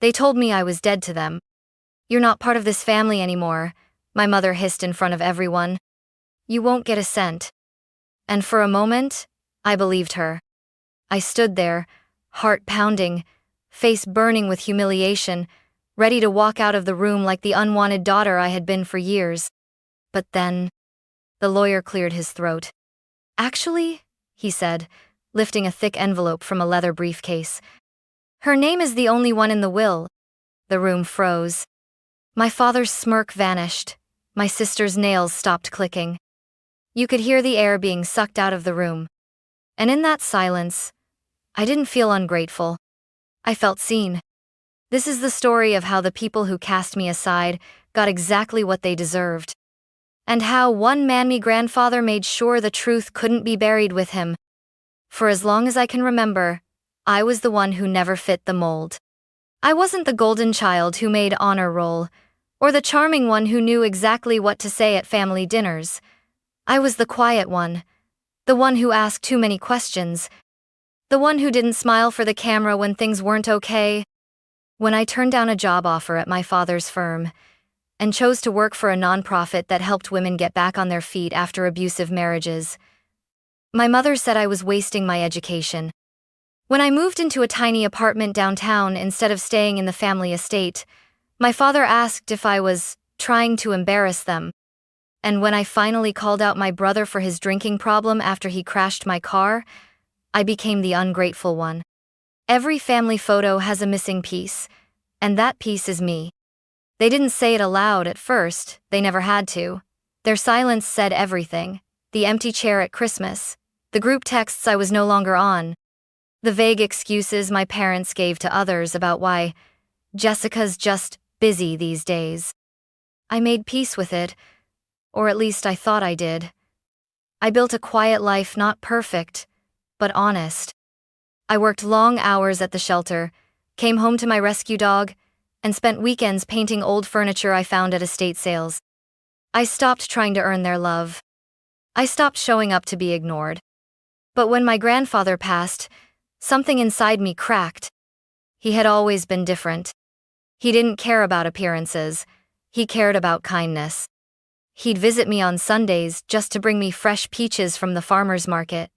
They told me I was dead to them. "You're not part of this family anymore," my mother hissed in front of everyone. "You won't get a cent." And for a moment, I believed her. I stood there, heart pounding, face burning with humiliation, ready to walk out of the room like the unwanted daughter I had been for years. But then, the lawyer cleared his throat. "Actually," he said, lifting a thick envelope from a leather briefcase, "her name is the only one in the will." The room froze. My father's smirk vanished. My sister's nails stopped clicking. You could hear the air being sucked out of the room. And in that silence, I didn't feel ungrateful. I felt seen. This is the story of how the people who cast me aside got exactly what they deserved. And how one man, me grandfather, made sure the truth couldn't be buried with him. For as long as I can remember, I was the one who never fit the mold. I wasn't the golden child who made honor roll, or the charming one who knew exactly what to say at family dinners. I was the quiet one, the one who asked too many questions, the one who didn't smile for the camera when things weren't okay. When I turned down a job offer at my father's firm, and chose to work for a nonprofit that helped women get back on their feet after abusive marriages, my mother said I was wasting my education. When I moved into a tiny apartment downtown instead of staying in the family estate, my father asked if I was trying to embarrass them. And when I finally called out my brother for his drinking problem after he crashed my car, I became the ungrateful one. Every family photo has a missing piece, and that piece is me. They didn't say it aloud at first, they never had to. Their silence said everything. The empty chair at Christmas, the group texts I was no longer on, the vague excuses my parents gave to others about why Jessica's just busy these days. I made peace with it, or at least I thought I did. I built a quiet life, not perfect, but honest. I worked long hours at the shelter, came home to my rescue dog, and spent weekends painting old furniture I found at estate sales. I stopped trying to earn their love. I stopped showing up to be ignored. But when my grandfather passed, something inside me cracked. He had always been different. He didn't care about appearances. He cared about kindness. He'd visit me on Sundays just to bring me fresh peaches from the farmer's market.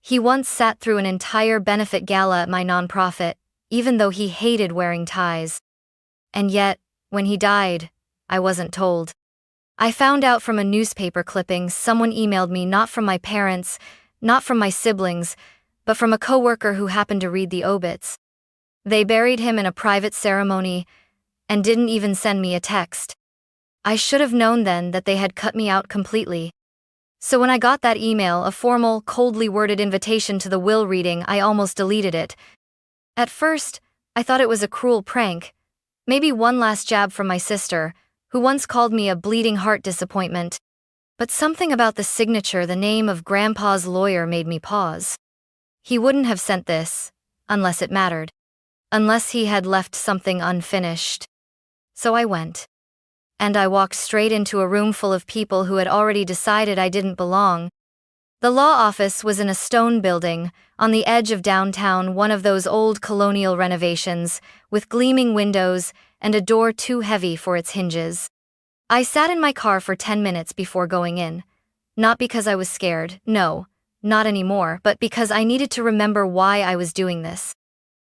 He once sat through an entire benefit gala at my nonprofit, even though he hated wearing ties. And yet, when he died, I wasn't told. I found out from a newspaper clipping someone emailed me, not from my parents, not from my siblings, but from a coworker who happened to read the obits. They buried him in a private ceremony and didn't even send me a text. I should have known then that they had cut me out completely. So when I got that email, a formal, coldly worded invitation to the will reading, I almost deleted it. At first, I thought it was a cruel prank, maybe one last jab from my sister, who once called me a bleeding heart disappointment. But something about the signature, the name of Grandpa's lawyer, made me pause. He wouldn't have sent this, unless it mattered. Unless he had left something unfinished. So I went. And I walked straight into a room full of people who had already decided I didn't belong. The law office was in a stone building, on the edge of downtown, one of those old colonial renovations, with gleaming windows and a door too heavy for its hinges. I sat in my car for 10 minutes before going in. Not because I was scared, no, not anymore, but because I needed to remember why I was doing this.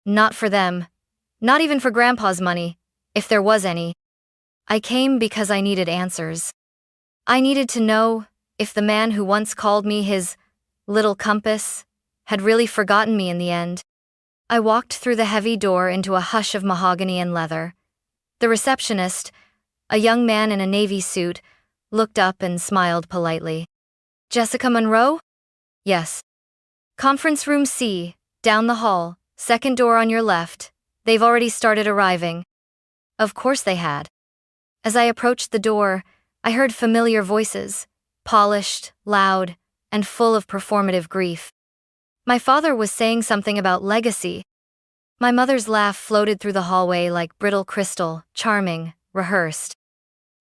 Not for them. Not even for Grandpa's money, if there was any. I came because I needed answers. I needed to know if the man who once called me his little compass had really forgotten me in the end. I walked through the heavy door into a hush of mahogany and leather. The receptionist, a young man in a navy suit, looked up and smiled politely. "Jessica Monroe?" "Yes." "Conference room C, down the hall, second door on your left. They've already started arriving." Of course they had. As I approached the door, I heard familiar voices, polished, loud, and full of performative grief. My father was saying something about legacy. My mother's laugh floated through the hallway like brittle crystal, charming, rehearsed.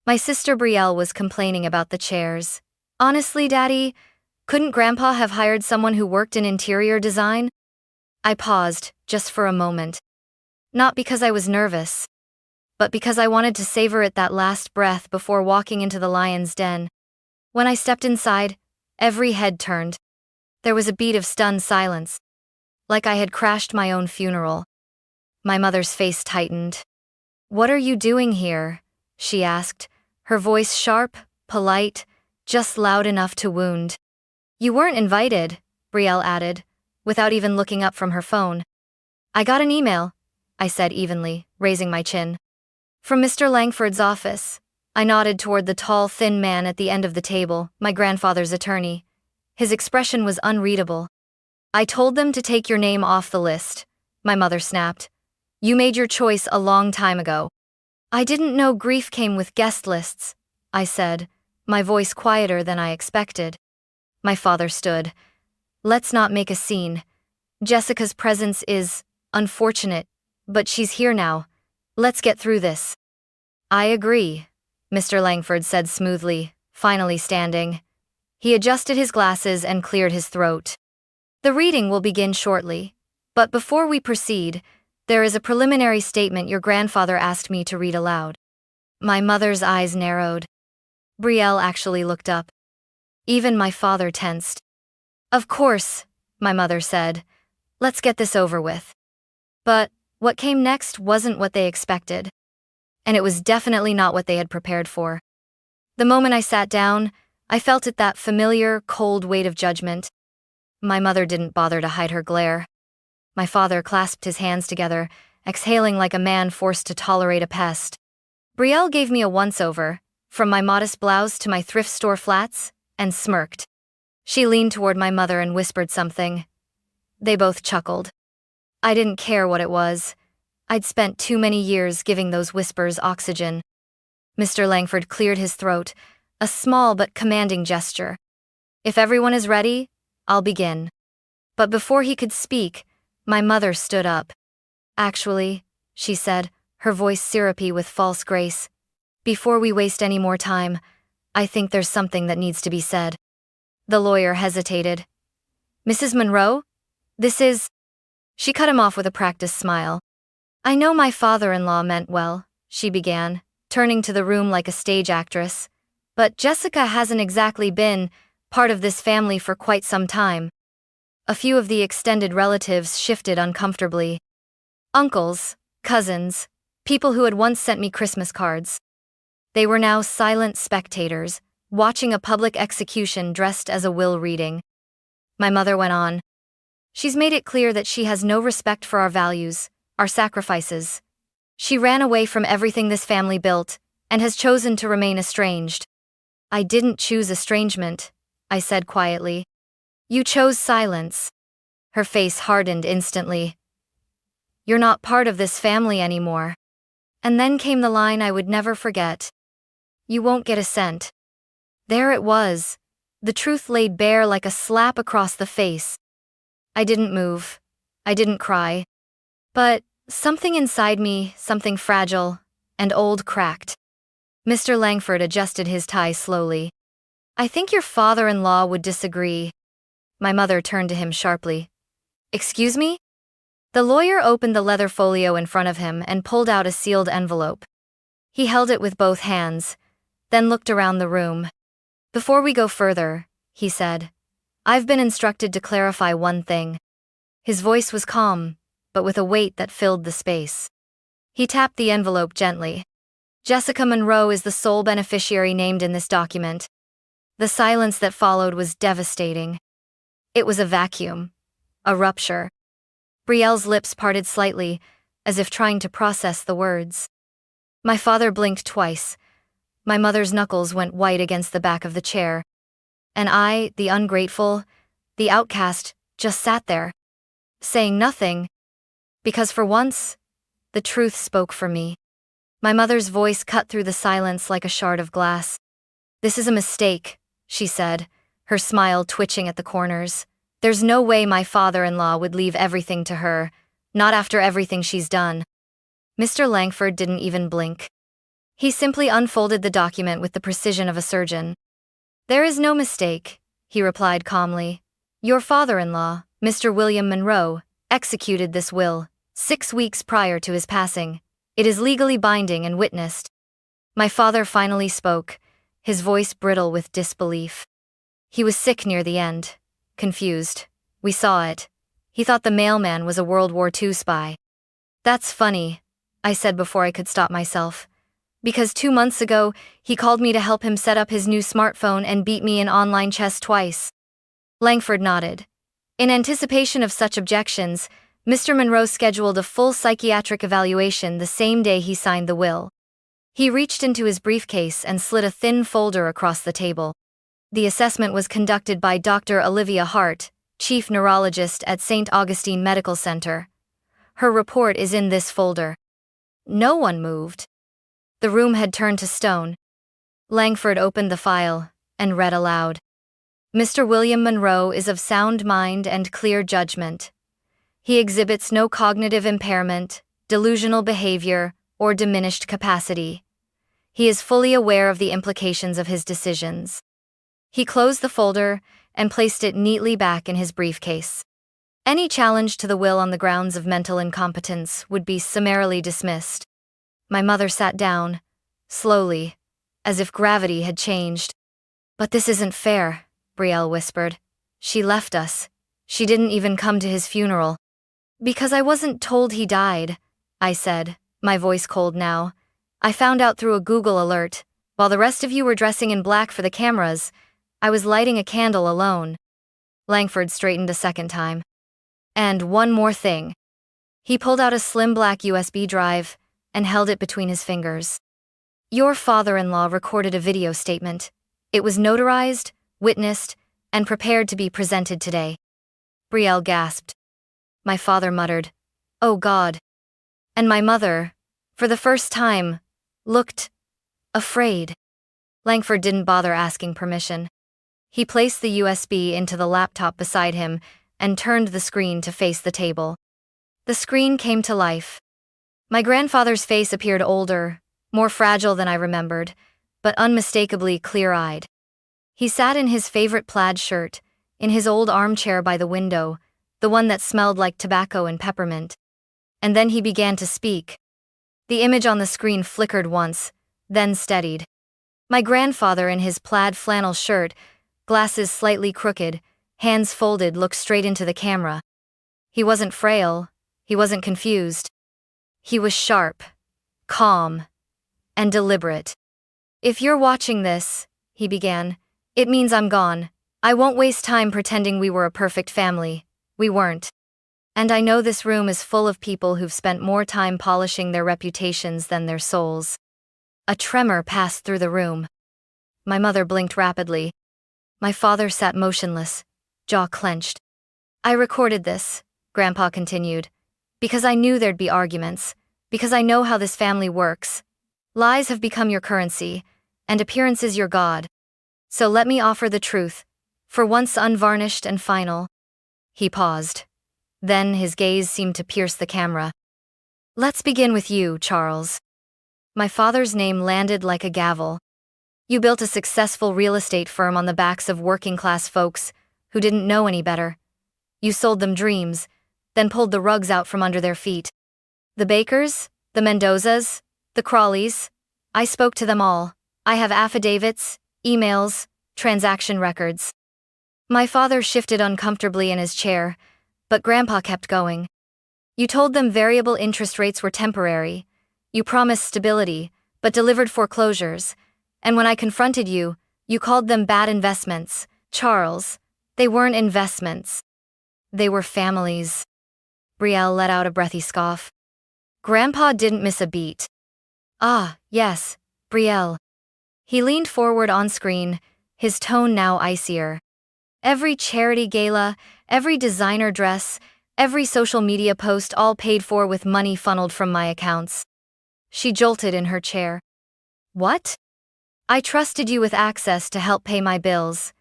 My sister Brielle was complaining about the chairs. "Honestly, Daddy, couldn't Grandpa have hired someone who worked in interior design?" I paused, just for a moment. Not because I was nervous, but because I wanted to savor it that last breath before walking into the lion's den. When I stepped inside, every head turned. There was a beat of stunned silence, like I had crashed my own funeral. My mother's face tightened. "What are you doing here?" she asked, her voice sharp, polite, just loud enough to wound. "You weren't invited," Brielle added, without even looking up from her phone. "I got an email," I said evenly, raising my chin. "From Mr. Langford's office." I nodded toward the tall, thin man at the end of the table, my grandfather's attorney. His expression was unreadable. "I told them to take your name off the list," my mother snapped. "You made your choice a long time ago." "I didn't know grief came with guest lists," I said, my voice quieter than I expected. My father stood. "Let's not make a scene. Jessica's presence is unfortunate, but she's here now. Let's get through this." "I agree," Mr. Langford said smoothly, finally standing. He adjusted his glasses and cleared his throat. "The reading will begin shortly, but before we proceed, there is a preliminary statement your grandfather asked me to read aloud." My mother's eyes narrowed. Brielle actually looked up. Even my father tensed. "Of course," my mother said. "Let's get this over with." But what came next wasn't what they expected. And it was definitely not what they had prepared for. The moment I sat down, I felt it, that familiar, cold weight of judgment. My mother didn't bother to hide her glare. My father clasped his hands together, exhaling like a man forced to tolerate a pest. Brielle gave me a once-over, from my modest blouse to my thrift store flats, and smirked. She leaned toward my mother and whispered something. They both chuckled. I didn't care what it was. I'd spent too many years giving those whispers oxygen. Mr. Langford cleared his throat, a small but commanding gesture. "If everyone is ready, I'll begin." But before he could speak, my mother stood up. "Actually," she said, her voice syrupy with false grace, "before we waste any more time, I think there's something that needs to be said." The lawyer hesitated. "Mrs. Monroe? This is—" She cut him off with a practiced smile. "I know my father-in-law meant well," she began, turning to the room like a stage actress, "but Jessica hasn't exactly been part of this family for quite some time." A few of the extended relatives shifted uncomfortably. Uncles, cousins, people who had once sent me Christmas cards. They were now silent spectators, watching a public execution dressed as a will reading. My mother went on. "She's made it clear that she has no respect for our values, our sacrifices. She ran away from everything this family built, and has chosen to remain estranged." "I didn't choose estrangement," I said quietly. "You chose silence." Her face hardened instantly. "You're not part of this family anymore." And then came the line I would never forget. "You won't get a cent." There it was, the truth laid bare like a slap across the face. I didn't move. I didn't cry. But something inside me, something fragile and old, cracked. Mr. Langford adjusted his tie slowly. "I think your father-in-law would disagree." My mother turned to him sharply. "Excuse me?" The lawyer opened the leather folio in front of him and pulled out a sealed envelope. He held it with both hands, then looked around the room. "Before we go further," he said, "I've been instructed to clarify one thing." His voice was calm, but with a weight that filled the space. He tapped the envelope gently. "Jessica Monroe is the sole beneficiary named in this document." The silence that followed was devastating. It was a vacuum, a rupture. Brielle's lips parted slightly, as if trying to process the words. My father blinked twice. My mother's knuckles went white against the back of the chair. And I, the ungrateful, the outcast, just sat there, saying nothing, because for once, the truth spoke for me. My mother's voice cut through the silence like a shard of glass. "This is a mistake," she said, her smile twitching at the corners. "There's no way my father-in-law would leave everything to her, not after everything she's done." Mr. Langford didn't even blink. He simply unfolded the document with the precision of a surgeon. "There is no mistake," he replied calmly. "Your father-in-law, Mr. William Monroe, executed this will, 6 weeks prior to his passing. It is legally binding and witnessed. My father finally spoke, his voice brittle with disbelief. He was sick near the end, confused. We saw it. He thought the mailman was a World War II spy. That's funny, I said before I could stop myself. Because 2 months ago, he called me to help him set up his new smartphone and beat me in online chess twice. Langford nodded. In anticipation of such objections, Mr. Monroe scheduled a full psychiatric evaluation the same day he signed the will. He reached into his briefcase and slid a thin folder across the table. The assessment was conducted by Dr. Olivia Hart, chief neurologist at St. Augustine Medical Center. Her report is in this folder. No one moved. The room had turned to stone. Langford opened the file and read aloud. Mr. William Monroe is of sound mind and clear judgment. He exhibits no cognitive impairment, delusional behavior, or diminished capacity. He is fully aware of the implications of his decisions. He closed the folder and placed it neatly back in his briefcase. Any challenge to the will on the grounds of mental incompetence would be summarily dismissed. My mother sat down, slowly, as if gravity had changed. But this isn't fair, Brielle whispered. She left us. She didn't even come to his funeral. Because I wasn't told he died, I said, my voice cold now. I found out through a Google alert. While the rest of you were dressing in black for the cameras, I was lighting a candle alone. Langford straightened a second time. And one more thing. He pulled out a slim black USB drive and held it between his fingers. Your father-in-law recorded a video statement. It was notarized, witnessed, and prepared to be presented today. Brielle gasped. My father muttered, "Oh God." And my mother, for the first time, looked afraid. Langford didn't bother asking permission. He placed the USB into the laptop beside him and turned the screen to face the table. The screen came to life. My grandfather's face appeared older, more fragile than I remembered, but unmistakably clear-eyed. He sat in his favorite plaid shirt, in his old armchair by the window, the one that smelled like tobacco and peppermint. And then he began to speak. The image on the screen flickered once, then steadied. My grandfather in his plaid flannel shirt, glasses slightly crooked, hands folded, looked straight into the camera. He wasn't frail, he wasn't confused. He was sharp, calm, and deliberate. If you're watching this, he began, it means I'm gone. I won't waste time pretending we were a perfect family. We weren't. And I know this room is full of people who've spent more time polishing their reputations than their souls. A tremor passed through the room. My mother blinked rapidly. My father sat motionless, jaw clenched. I recorded this, Grandpa continued, because I knew there'd be arguments, because I know how this family works. Lies have become your currency, and appearance is your god. So let me offer the truth, for once unvarnished and final. He paused. Then his gaze seemed to pierce the camera. Let's begin with you, Charles. My father's name landed like a gavel. You built a successful real estate firm on the backs of working-class folks who didn't know any better. You sold them dreams, then pulled the rugs out from under their feet. The Bakers, the Mendozas, the Crawleys, I spoke to them all. I have affidavits, emails, transaction records. My father shifted uncomfortably in his chair, but Grandpa kept going. You told them variable interest rates were temporary. You promised stability, but delivered foreclosures. And when I confronted you, you called them bad investments. Charles, they weren't investments. They were families. Brielle let out a breathy scoff. Grandpa didn't miss a beat. Ah, yes, Brielle. He leaned forward on screen, his tone now icier. Every charity gala, every designer dress, every social media post, all paid for with money funneled from my accounts. She jolted in her chair. What? I trusted you with access to help pay my bills.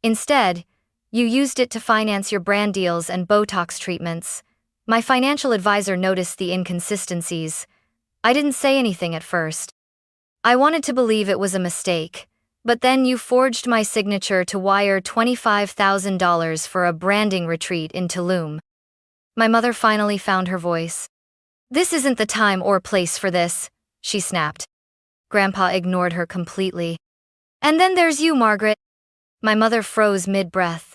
Instead, you used it to finance your brand deals and Botox treatments. My financial advisor noticed the inconsistencies. I didn't say anything at first. I wanted to believe it was a mistake. But then you forged my signature to wire $25,000 for a branding retreat in Tulum. My mother finally found her voice. This isn't the time or place for this, she snapped. Grandpa ignored her completely. And then there's you, Margaret. My mother froze mid-breath.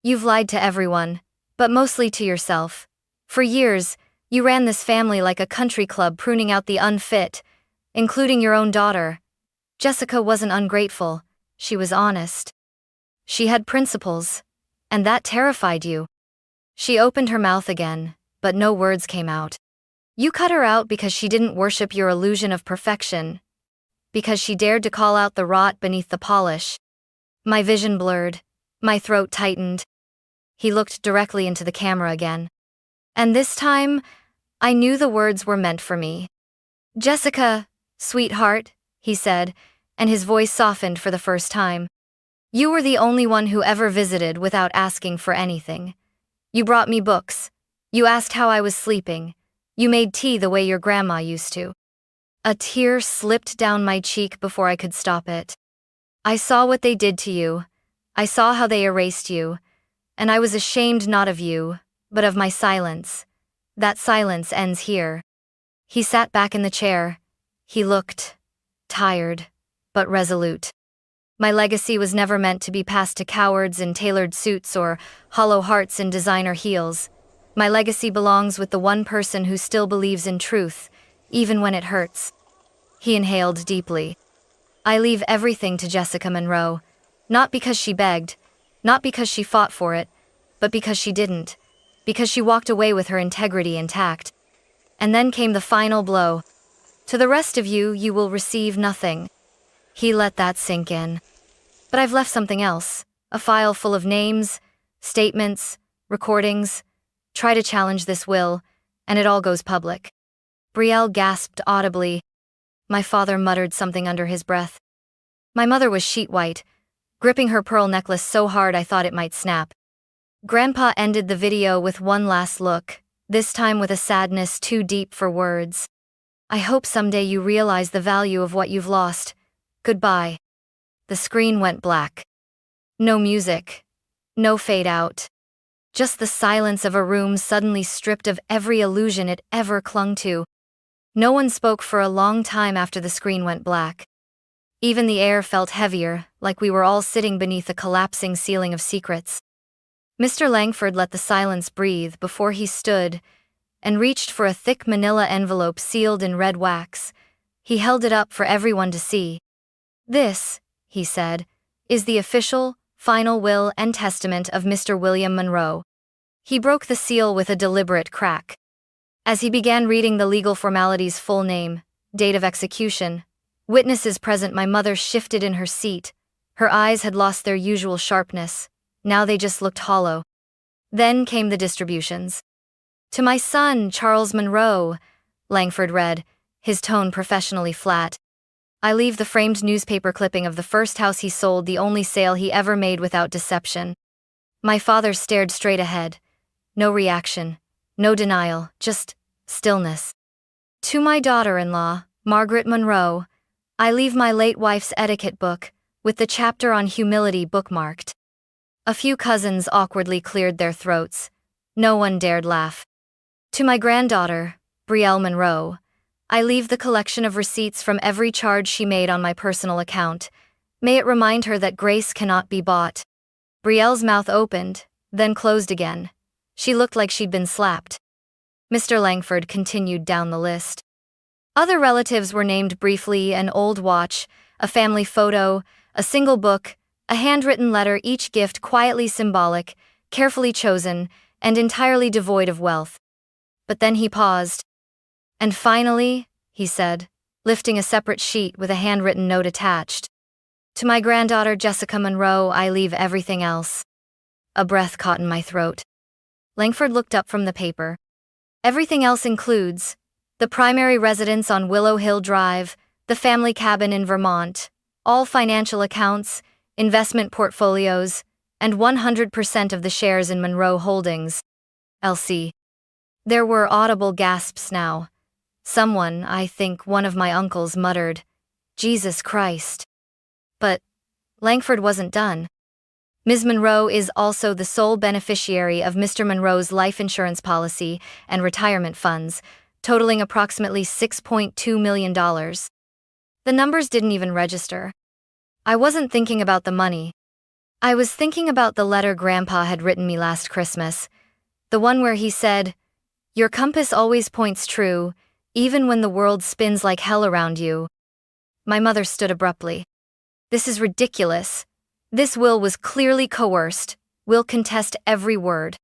You've lied to everyone, but mostly to yourself. For years, you ran this family like a country club, pruning out the unfit, including your own daughter. Jessica wasn't ungrateful, she was honest. She had principles, and that terrified you. She opened her mouth again, but no words came out. You cut her out because she didn't worship your illusion of perfection, because she dared to call out the rot beneath the polish. My vision blurred, my throat tightened. He looked directly into the camera again. And this time, I knew the words were meant for me. Jessica, sweetheart, he said, and his voice softened for the first time. You were the only one who ever visited without asking for anything. You brought me books. You asked how I was sleeping. You made tea the way your grandma used to. A tear slipped down my cheek before I could stop it. I saw what they did to you. I saw how they erased you. And I was ashamed not of you, but of my silence. That silence ends here. He sat back in the chair. He looked tired, but resolute. My legacy was never meant to be passed to cowards in tailored suits or hollow hearts in designer heels. My legacy belongs with the one person who still believes in truth, even when it hurts. He inhaled deeply. I leave everything to Jessica Monroe, not because she begged, not because she fought for it, but because she didn't, because she walked away with her integrity intact. And then came the final blow. To the rest of you, you will receive nothing. He let that sink in. But I've left something else, a file full of names, statements, recordings. Try to challenge this will, and it all goes public. Brielle gasped audibly. My father muttered something under his breath. My mother was sheet white, gripping her pearl necklace so hard I thought it might snap. Grandpa ended the video with one last look, this time with a sadness too deep for words. I hope someday you realize the value of what you've lost. Goodbye. The screen went black. No music. No fade out. Just the silence of a room suddenly stripped of every illusion it ever clung to. No one spoke for a long time after the screen went black. Even the air felt heavier, like we were all sitting beneath a collapsing ceiling of secrets. Mr. Langford let the silence breathe before he stood and reached for a thick manila envelope sealed in red wax. He held it up for everyone to see. This, he said, is the official, final will and testament of Mr. William Monroe. He broke the seal with a deliberate crack. As he began reading the legal formalities' full name, date of execution, witnesses present, my mother shifted in her seat. Her eyes had lost their usual sharpness. Now they just looked hollow. Then came the distributions. To my son, Charles Monroe, Langford read, his tone professionally flat. I leave the framed newspaper clipping of the first house he sold, the only sale he ever made without deception. My father stared straight ahead. No reaction, no denial, just stillness. To my daughter-in-law, Margaret Monroe, I leave my late wife's etiquette book, with the chapter on humility bookmarked. A few cousins awkwardly cleared their throats. No one dared laugh. To my granddaughter, Brielle Monroe, I leave the collection of receipts from every charge she made on my personal account. May it remind her that grace cannot be bought. Brielle's mouth opened, then closed again. She looked like she'd been slapped. Mr. Langford continued down the list. Other relatives were named briefly: an old watch, a family photo, a single book, a handwritten letter, each gift quietly symbolic, carefully chosen, and entirely devoid of wealth. But then he paused. And finally, he said, lifting a separate sheet with a handwritten note attached. To my granddaughter Jessica Monroe, I leave everything else. A breath caught in my throat. Langford looked up from the paper. Everything else includes the primary residence on Willow Hill Drive, the family cabin in Vermont, all financial accounts, investment portfolios, and 100% of the shares in Monroe Holdings, LC. There were audible gasps now. Someone, I think one of my uncles, muttered, "Jesus Christ." But Langford wasn't done. Ms. Monroe is also the sole beneficiary of Mr. Monroe's life insurance policy and retirement funds, totaling approximately $6.2 million. The numbers didn't even register. I wasn't thinking about the money. I was thinking about the letter Grandpa had written me last Christmas, the one where he said, "Your compass always points true, even when the world spins like hell around you." My mother stood abruptly. "This is ridiculous. This will was clearly coerced. We'll contest every word."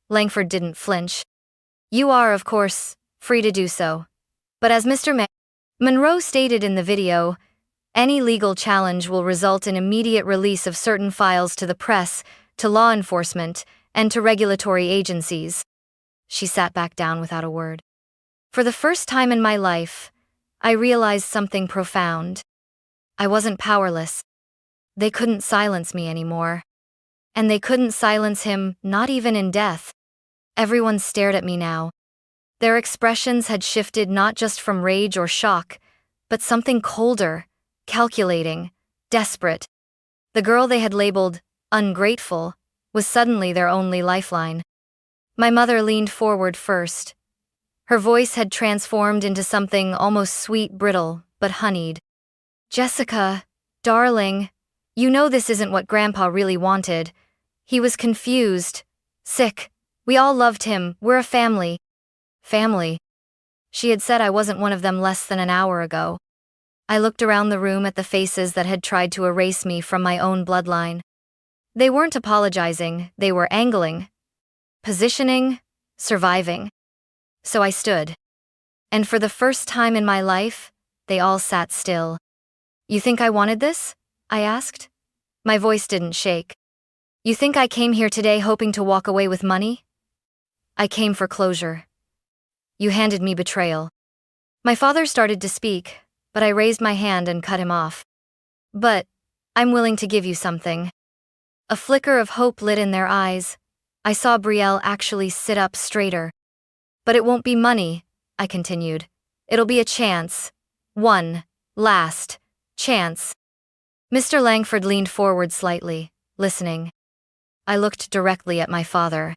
Langford didn't flinch. "You are, of course, free to do so. But as Mr. Monroe stated in the video, any legal challenge will result in immediate release of certain files to the press, to law enforcement, and to regulatory agencies." She sat back down without a word. For the first time in my life, I realized something profound. I wasn't powerless. They couldn't silence me anymore. And they couldn't silence him, not even in death. Everyone stared at me now. Their expressions had shifted not just from rage or shock, but something colder, calculating, desperate. The girl they had labeled ungrateful was suddenly their only lifeline. My mother leaned forward first. Her voice had transformed into something almost sweet, brittle, but honeyed. "Jessica, darling, you know this isn't what Grandpa really wanted. He was confused, sick. We all loved him. We're a family." Family. She had said I wasn't one of them less than an hour ago. I looked around the room at the faces that had tried to erase me from my own bloodline. They weren't apologizing, they were angling, positioning, surviving. So I stood. And for the first time in my life, they all sat still. "You think I wanted this?" I asked. My voice didn't shake. "You think I came here today hoping to walk away with money?" "I came for closure. You handed me betrayal." My father started to speak, but I raised my hand and cut him off. "But I'm willing to give you something." A flicker of hope lit in their eyes. I saw Brielle actually sit up straighter. "But it won't be money," I continued. "It'll be a chance. One last chance." Mr. Langford leaned forward slightly, listening. I looked directly at my father.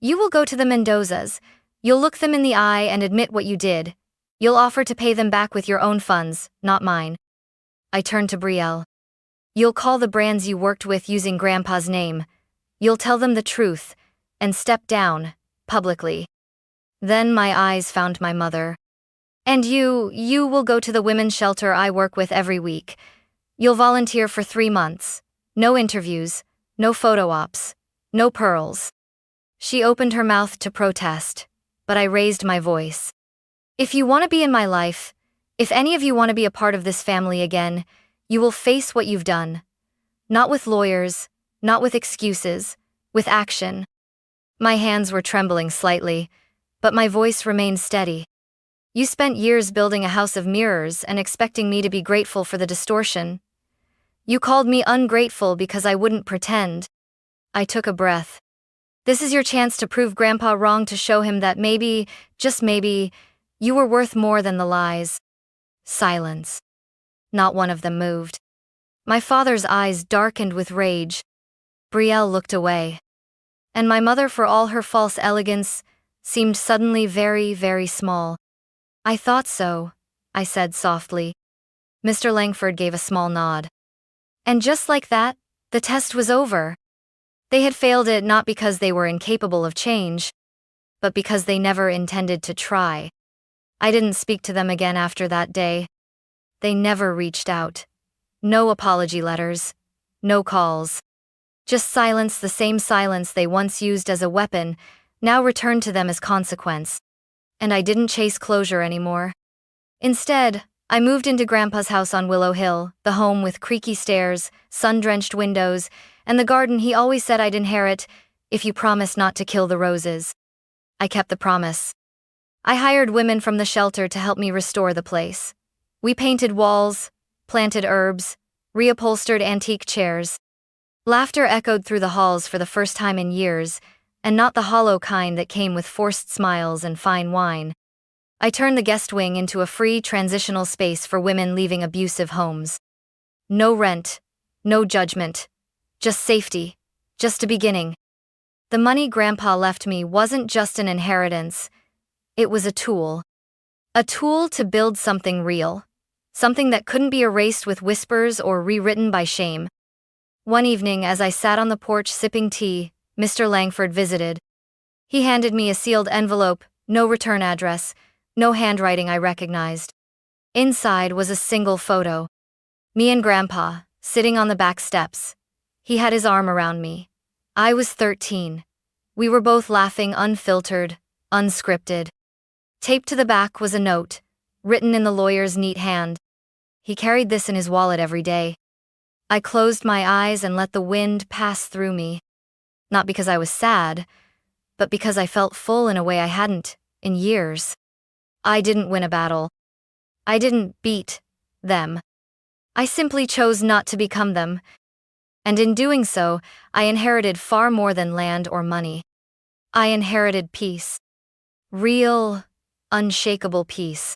"You will go to the Mendozas. You'll look them in the eye and admit what you did. You'll offer to pay them back with your own funds, not mine." I turned to Brielle. "You'll call the brands you worked with using Grandpa's name. You'll tell them the truth, and step down, publicly." Then my eyes found my mother. "And you will go to the women's shelter I work with every week. You'll volunteer for 3 months. No interviews, no photo ops, no pearls." She opened her mouth to protest, but I raised my voice. "If you want to be in my life, if any of you want to be a part of this family again, you will face what you've done. Not with lawyers, not with excuses, with action." My hands were trembling slightly, but my voice remained steady. "You spent years building a house of mirrors and expecting me to be grateful for the distortion. You called me ungrateful because I wouldn't pretend." I took a breath. "This is your chance to prove Grandpa wrong, to show him that maybe, just maybe, you were worth more than the lies." Silence. Not one of them moved. My father's eyes darkened with rage. Brielle looked away. And my mother, for all her false elegance, seemed suddenly very, very small. "I thought so," I said softly. Mr. Langford gave a small nod. And just like that, the test was over. They had failed it not because they were incapable of change, but because they never intended to try. I didn't speak to them again after that day. They never reached out. No apology letters. No calls. Just silence, the same silence they once used as a weapon, now returned to them as consequence. And I didn't chase closure anymore. Instead, I moved into Grandpa's house on Willow Hill, the home with creaky stairs, sun-drenched windows, and the garden he always said I'd inherit if you promise not to kill the roses. I kept the promise. I hired women from the shelter to help me restore the place. We painted walls, planted herbs, reupholstered antique chairs. Laughter echoed through the halls for the first time in years, and not the hollow kind that came with forced smiles and fine wine. I turned the guest wing into a free transitional space for women leaving abusive homes. No rent, no judgment, just safety, just a beginning. The money Grandpa left me wasn't just an inheritance, It was a tool. A tool to build something real. Something that couldn't be erased with whispers or rewritten by shame. One evening, as I sat on the porch sipping tea, Mr. Langford visited. He handed me a sealed envelope, no return address, no handwriting I recognized. Inside was a single photo. Me and Grandpa, sitting on the back steps. He had his arm around me. I was 13. We were both laughing, unfiltered, unscripted. Taped to the back was a note, written in the lawyer's neat hand. He carried this in his wallet every day. I closed my eyes and let the wind pass through me. Not because I was sad, but because I felt full in a way I hadn't in years. I didn't win a battle. I didn't beat them. I simply chose not to become them. And in doing so, I inherited far more than land or money. I inherited peace. Real, unshakable peace.